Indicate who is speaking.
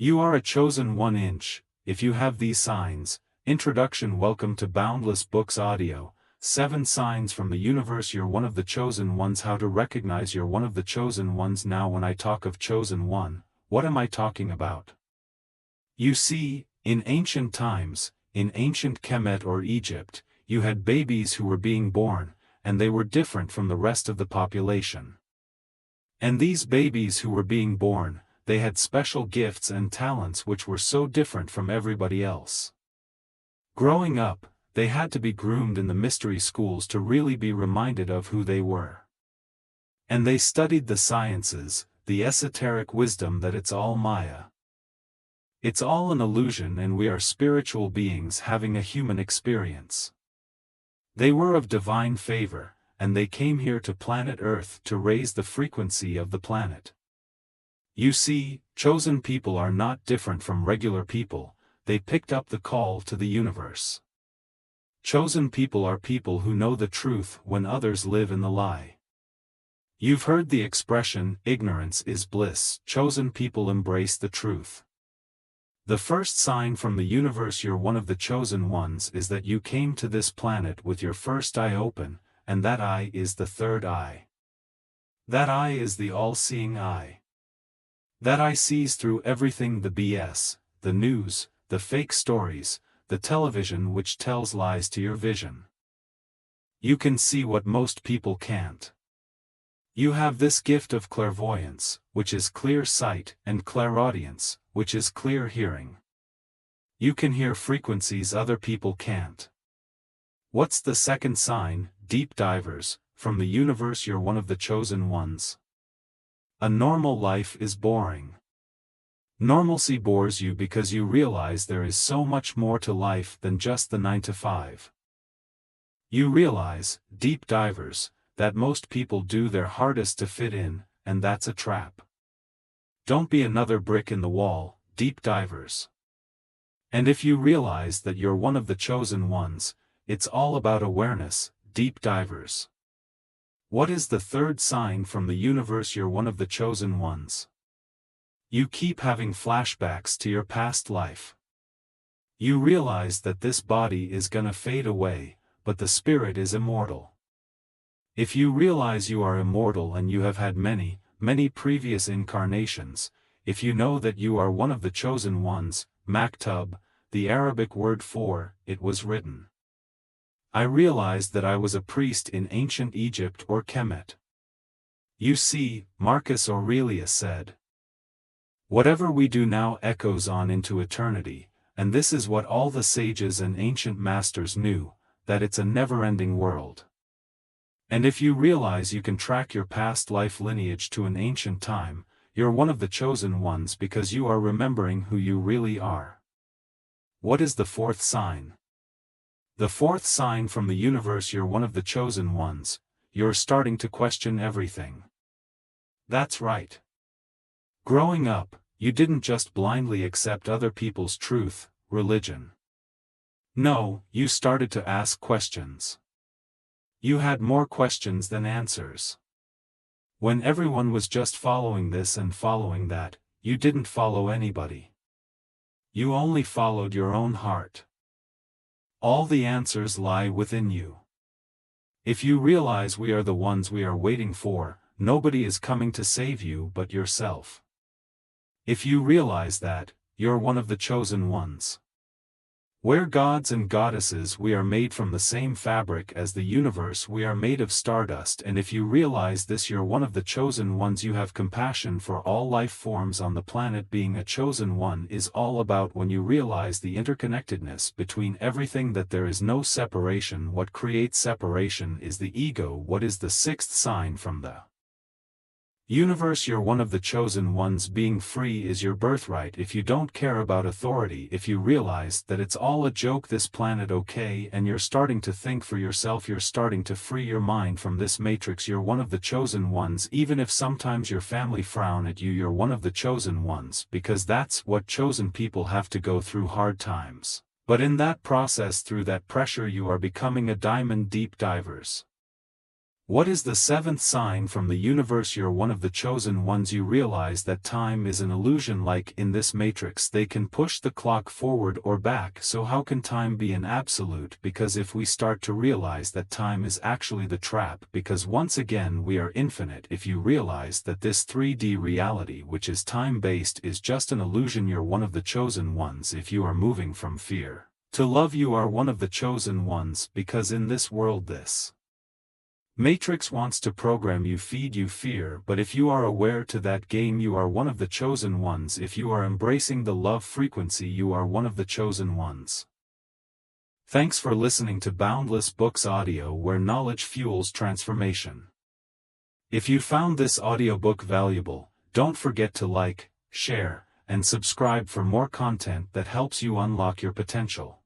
Speaker 1: You are a chosen 1 inch, if you have these signs. Introduction. Welcome to Boundless Books Audio. 7 Signs from the Universe. You're one of the chosen ones. How to recognize you're one of the chosen ones. Now when I talk of chosen one, what am I talking about? You see, in ancient times, in ancient Kemet or Egypt, you had babies who were being born, and they were different from the rest of the population. And these babies who were being born, they had special gifts and talents which were so different from everybody else. Growing up, they had to be groomed in the mystery schools to really be reminded of who they were. And they studied the sciences, the esoteric wisdom that it's all Maya. It's all an illusion and we are spiritual beings having a human experience. They were of divine favor, and they came here to planet Earth to raise the frequency of the planet. You see, chosen people are not different from regular people, they picked up the call to the universe. Chosen people are people who know the truth when others live in the lie. You've heard the expression, ignorance is bliss. Chosen people embrace the truth. The first sign from the universe you're one of the chosen ones is that you came to this planet with your first eye open, and that eye is the third eye. That eye is the all-seeing eye. That eye sees through everything, the BS, the news, the fake stories, the television which tells lies to your vision. You can see what most people can't. You have this gift of clairvoyance, which is clear sight, and clairaudience, which is clear hearing. You can hear frequencies other people can't. What's the second sign? Deep divers. From the universe you're one of the chosen ones. A normal life is boring. Normalcy bores you because you realize there is so much more to life than just the 9 to 5. You realize, deep divers, that most people do their hardest to fit in, and that's a trap. Don't be another brick in the wall, deep divers. And if you realize that you're one of the chosen ones, it's all about awareness, deep divers. What is the third sign from the universe you're one of the chosen ones? You keep having flashbacks to your past life. You realize that this body is gonna fade away, but the spirit is immortal. If you realize you are immortal and you have had many, many previous incarnations, if you know that you are one of the chosen ones, maktub, the Arabic word for, it was written. I realized that I was a priest in ancient Egypt or Kemet. You see, Marcus Aurelius said, whatever we do now echoes on into eternity, and this is what all the sages and ancient masters knew, that it's a never-ending world. And if you realize you can track your past life lineage to an ancient time, you're one of the chosen ones because you are remembering who you really are. What is the fourth sign? The fourth sign from the universe you're one of the chosen ones, you're starting to question everything. That's right. Growing up, you didn't just blindly accept other people's truth, religion. No, you started to ask questions. You had more questions than answers. When everyone was just following this and following that, you didn't follow anybody. You only followed your own heart. All the answers lie within you. If you realize we are the ones we are waiting for, nobody is coming to save you but yourself. If you realize that, you're one of the chosen ones. We're gods and goddesses, we are made from the same fabric as the universe, we are made of stardust, and if you realize this you're one of the chosen ones. You have compassion for all life forms on the planet. Being a chosen one is all about when you realize the interconnectedness between everything, that there is no separation. What creates separation is the ego. What is the sixth sign from the universe you're one of the chosen ones? Being free is your birthright. If you don't care about authority, if you realize that it's all a joke, this planet okay, and you're starting to think for yourself, you're starting to free your mind from this matrix, you're one of the chosen ones. Even if sometimes your family frown at you, you're one of the chosen ones, because that's what chosen people have to go through, hard times. But in that process, through that pressure, you are becoming a diamond. Deep divers. What is the seventh sign from the universe? You're one of the chosen ones. You realize that time is an illusion. Like in this matrix, they can push the clock forward or back. So how can time be an absolute? Because if we start to realize that time is actually the trap, because once again we are infinite. If you realize that this 3D reality, which is time-based, is just an illusion, you're one of the chosen ones. If you are moving from fear to love, you are one of the chosen ones, because in this world this Matrix wants to program you, feed you fear, but if you are aware to that game, you are one of the chosen ones. If you are embracing the love frequency, you are one of the chosen ones. Thanks for listening to Boundless Books Audio, where knowledge fuels transformation. If you found this audiobook valuable, don't forget to like, share, and subscribe for more content that helps you unlock your potential.